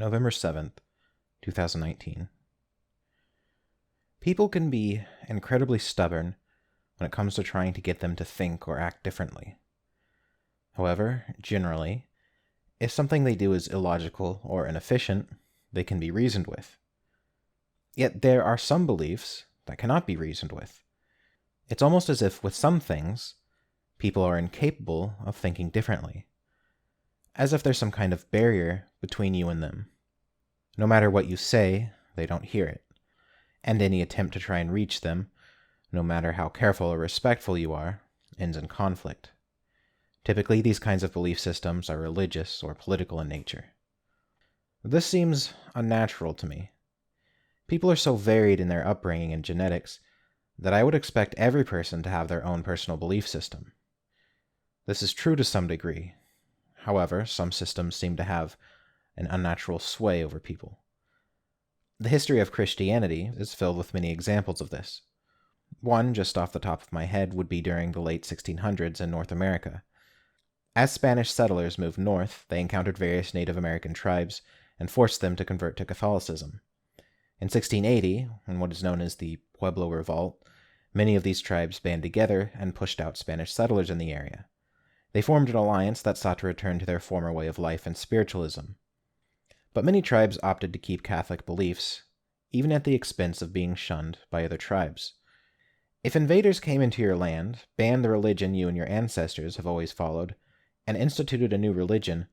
November 7th, 2019. People can be incredibly stubborn when it comes to trying to get them to think or act differently. However, generally, if something they do is illogical or inefficient, they can be reasoned with. Yet there are some beliefs that cannot be reasoned with. It's almost as if with some things, people are incapable of thinking differently, as if there's some kind of barrier between you and them. No matter what you say, they don't hear it, and any attempt to try and reach them, no matter how careful or respectful you are, ends in conflict. Typically, these kinds of belief systems are religious or political in nature. This seems unnatural to me. People are so varied in their upbringing and genetics that I would expect every person to have their own personal belief system. This is true to some degree. However, some systems seem to have an unnatural sway over people. The history of Christianity is filled with many examples of this. One, just off the top of my head, would be during the late 1600s in North America. As Spanish settlers moved north, they encountered various Native American tribes and forced them to convert to Catholicism. In 1680, in what is known as the Pueblo Revolt, many of these tribes band together and pushed out Spanish settlers in the area. They formed an alliance that sought to return to their former way of life and spiritualism. But many tribes opted to keep Catholic beliefs, even at the expense of being shunned by other tribes. If invaders came into your land, banned the religion you and your ancestors have always followed, and instituted a new religion,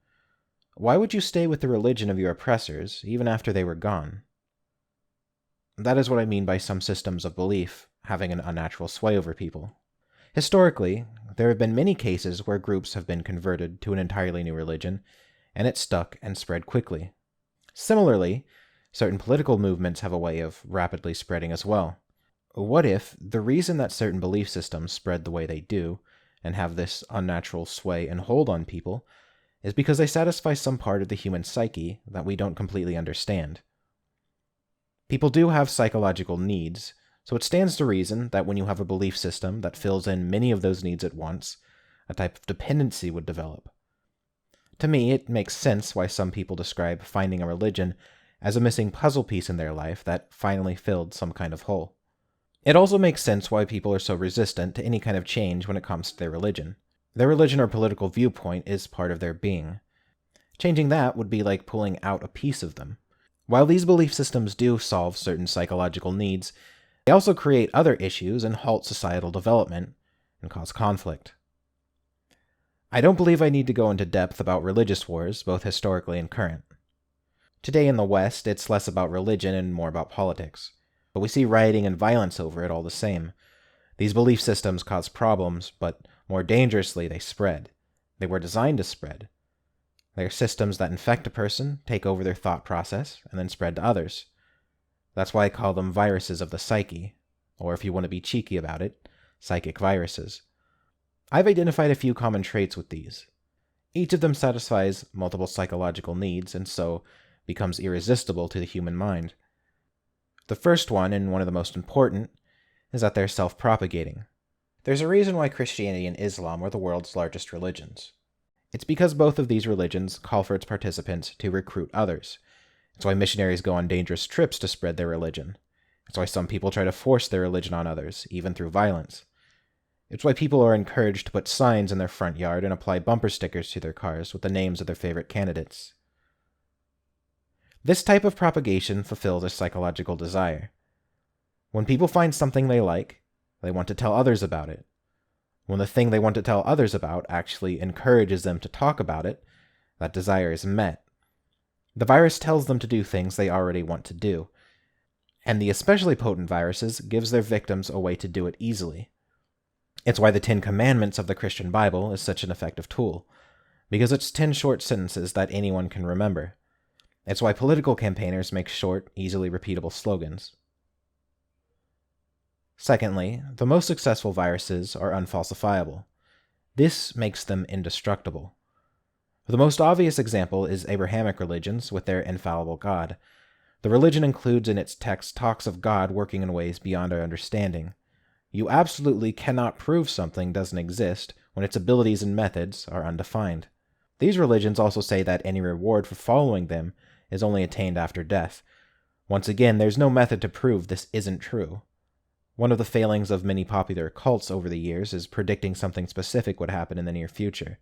why would you stay with the religion of your oppressors, even after they were gone? That is what I mean by some systems of belief having an unnatural sway over people. Historically, there have been many cases where groups have been converted to an entirely new religion, and it stuck and spread quickly. Similarly, certain political movements have a way of rapidly spreading as well. What if the reason that certain belief systems spread the way they do, and have this unnatural sway and hold on people, is because they satisfy some part of the human psyche that we don't completely understand? People do have psychological needs, so it stands to reason that when you have a belief system that fills in many of those needs at once, a type of dependency would develop. To me, it makes sense why some people describe finding a religion as a missing puzzle piece in their life that finally filled some kind of hole. It also makes sense why people are so resistant to any kind of change when it comes to their religion. Their religion or political viewpoint is part of their being. Changing that would be like pulling out a piece of them. While these belief systems do solve certain psychological needs, they also create other issues and halt societal development and cause conflict. I don't believe I need to go into depth about religious wars, both historically and current. Today in the West, it's less about religion and more about politics. But we see rioting and violence over it all the same. These belief systems cause problems, but more dangerously, they spread. They were designed to spread. They are systems that infect a person, take over their thought process, and then spread to others. That's why I call them viruses of the psyche, or if you want to be cheeky about it, psychic viruses. I've identified a few common traits with these. Each of them satisfies multiple psychological needs, and so becomes irresistible to the human mind. The first one, and one of the most important, is that they're self-propagating. There's a reason why Christianity and Islam are the world's largest religions. It's because both of these religions call for its participants to recruit others. It's why missionaries go on dangerous trips to spread their religion. It's why some people try to force their religion on others, even through violence. It's why people are encouraged to put signs in their front yard and apply bumper stickers to their cars with the names of their favorite candidates. This type of propagation fulfills a psychological desire. When people find something they like, they want to tell others about it. When the thing they want to tell others about actually encourages them to talk about it, that desire is met. The virus tells them to do things they already want to do, and the especially potent viruses gives their victims a way to do it easily. It's why the 10 Commandments of the Christian Bible is such an effective tool, because it's 10 short sentences that anyone can remember. It's why political campaigners make short, easily repeatable slogans. Secondly, the most successful viruses are unfalsifiable. This makes them indestructible. The most obvious example is Abrahamic religions with their infallible God. The religion includes in its text talks of God working in ways beyond our understanding. You absolutely cannot prove something doesn't exist when its abilities and methods are undefined. These religions also say that any reward for following them is only attained after death. Once again, there's no method to prove this isn't true. One of the failings of many popular cults over the years is predicting something specific would happen in the near future.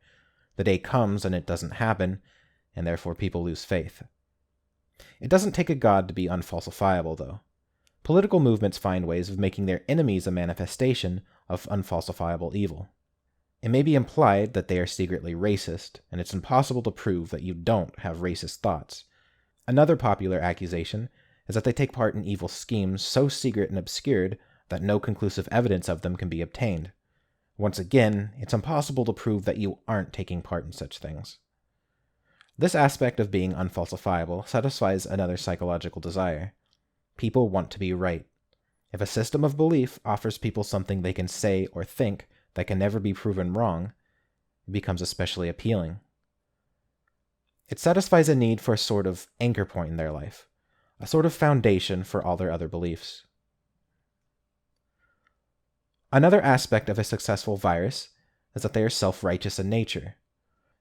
The day comes and it doesn't happen, and therefore people lose faith. It doesn't take a god to be unfalsifiable, though. Political movements find ways of making their enemies a manifestation of unfalsifiable evil. It may be implied that they are secretly racist, and it's impossible to prove that you don't have racist thoughts. Another popular accusation is that they take part in evil schemes so secret and obscured that no conclusive evidence of them can be obtained. Once again, it's impossible to prove that you aren't taking part in such things. This aspect of being unfalsifiable satisfies another psychological desire. People want to be right. If a system of belief offers people something they can say or think that can never be proven wrong, it becomes especially appealing. It satisfies a need for a sort of anchor point in their life, a sort of foundation for all their other beliefs. Another aspect of a successful virus is that they are self-righteous in nature.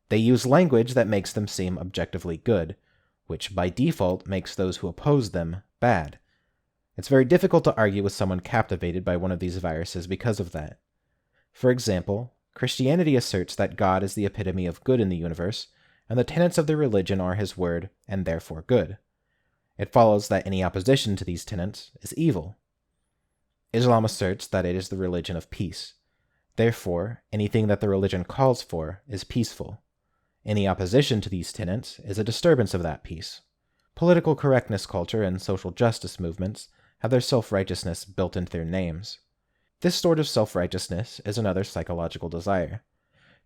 They use language that makes them seem objectively good, which by default makes those who oppose them bad. It's very difficult to argue with someone captivated by one of these viruses because of that. For example, Christianity asserts that God is the epitome of good in the universe, and the tenets of the religion are his word, and therefore good. It follows that any opposition to these tenets is evil. Islam asserts that it is the religion of peace. Therefore, anything that the religion calls for is peaceful. Any opposition to these tenets is a disturbance of that peace. Political correctness culture and social justice movements have their self-righteousness built into their names. This sort of self-righteousness is another psychological desire.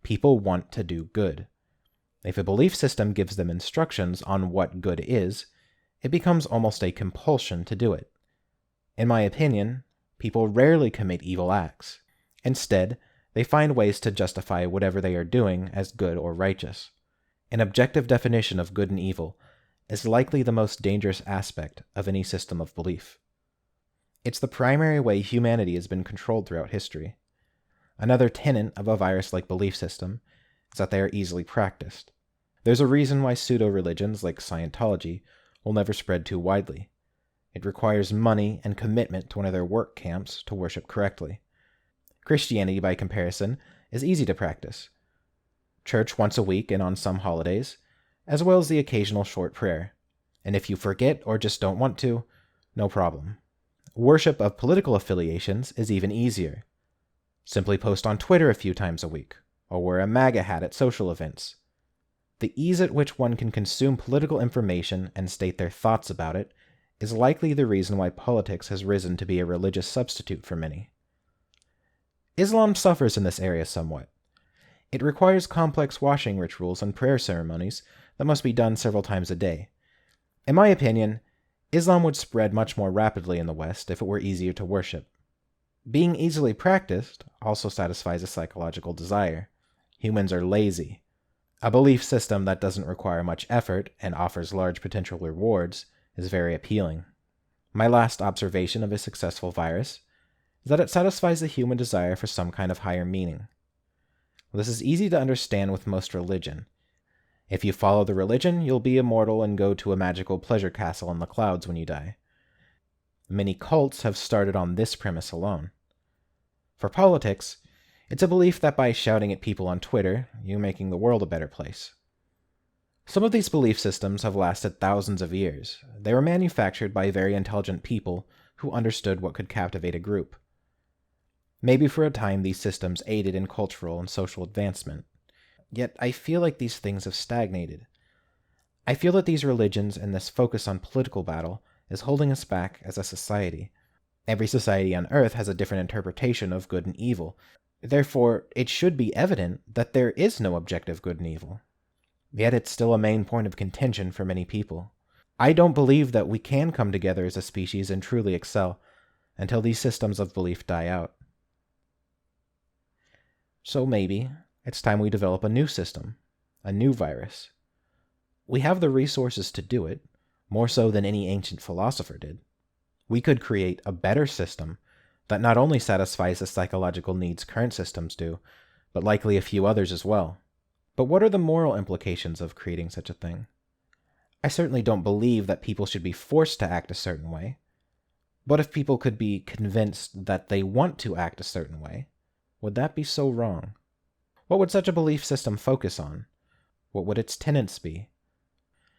People want to do good. If a belief system gives them instructions on what good is, it becomes almost a compulsion to do it. In my opinion, people rarely commit evil acts. Instead, they find ways to justify whatever they are doing as good or righteous. An objective definition of good and evil is likely the most dangerous aspect of any system of belief. It's the primary way humanity has been controlled throughout history. Another tenet of a virus-like belief system is that they are easily practiced. There's a reason why pseudo-religions like Scientology will never spread too widely. It requires money and commitment to one of their work camps to worship correctly. Christianity, by comparison, is easy to practice. Church once a week and on some holidays, as well as the occasional short prayer. And if you forget or just don't want to, no problem. Worship of political affiliations is even easier. Simply post on Twitter a few times a week, or wear a MAGA hat at social events. The ease at which one can consume political information and state their thoughts about it is likely the reason why politics has risen to be a religious substitute for many. Islam suffers in this area somewhat. It requires complex washing rituals and prayer ceremonies that must be done several times a day. In my opinion, Islam would spread much more rapidly in the West if it were easier to worship. Being easily practiced also satisfies a psychological desire. Humans are lazy. A belief system that doesn't require much effort and offers large potential rewards is very appealing. My last observation of a successful virus is that it satisfies the human desire for some kind of higher meaning. This is easy to understand with most religion. If you follow the religion, you'll be immortal and go to a magical pleasure castle in the clouds when you die. Many cults have started on this premise alone. For politics, it's a belief that by shouting at people on Twitter, you're making the world a better place. Some of these belief systems have lasted thousands of years. They were manufactured by very intelligent people who understood what could captivate a group. Maybe for a time these systems aided in cultural and social advancement. Yet I feel like these things have stagnated. I feel that these religions and this focus on political battle is holding us back as a society. Every society on Earth has a different interpretation of good and evil. Therefore, it should be evident that there is no objective good and evil. Yet it's still a main point of contention for many people. I don't believe that we can come together as a species and truly excel until these systems of belief die out. So maybe it's time we develop a new system, a new virus. We have the resources to do it, more so than any ancient philosopher did. We could create a better system that not only satisfies the psychological needs current systems do, but likely a few others as well. But what are the moral implications of creating such a thing? I certainly don't believe that people should be forced to act a certain way. But if people could be convinced that they want to act a certain way, would that be so wrong? What would such a belief system focus on? What would its tenets be?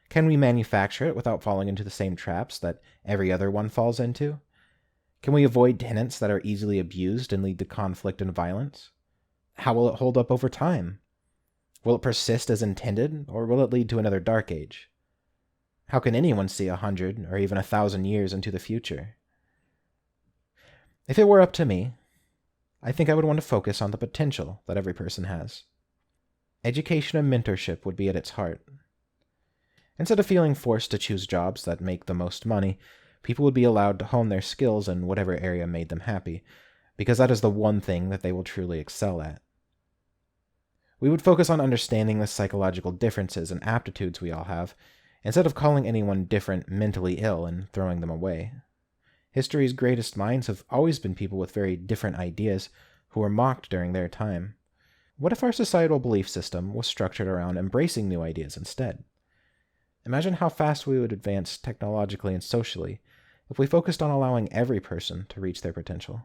Can we manufacture it without falling into the same traps that every other one falls into? Can we avoid tenets that are easily abused and lead to conflict and violence? How will it hold up over time? Will it persist as intended, or will it lead to another dark age? How can anyone see 100 or even 1,000 years into the future? If it were up to me, I think I would want to focus on the potential that every person has. Education and mentorship would be at its heart. Instead of feeling forced to choose jobs that make the most money, people would be allowed to hone their skills in whatever area made them happy, because that is the one thing that they will truly excel at. We would focus on understanding the psychological differences and aptitudes we all have, instead of calling anyone different mentally ill and throwing them away. History's greatest minds have always been people with very different ideas who were mocked during their time. What if our societal belief system was structured around embracing new ideas instead? Imagine how fast we would advance technologically and socially if we focused on allowing every person to reach their potential.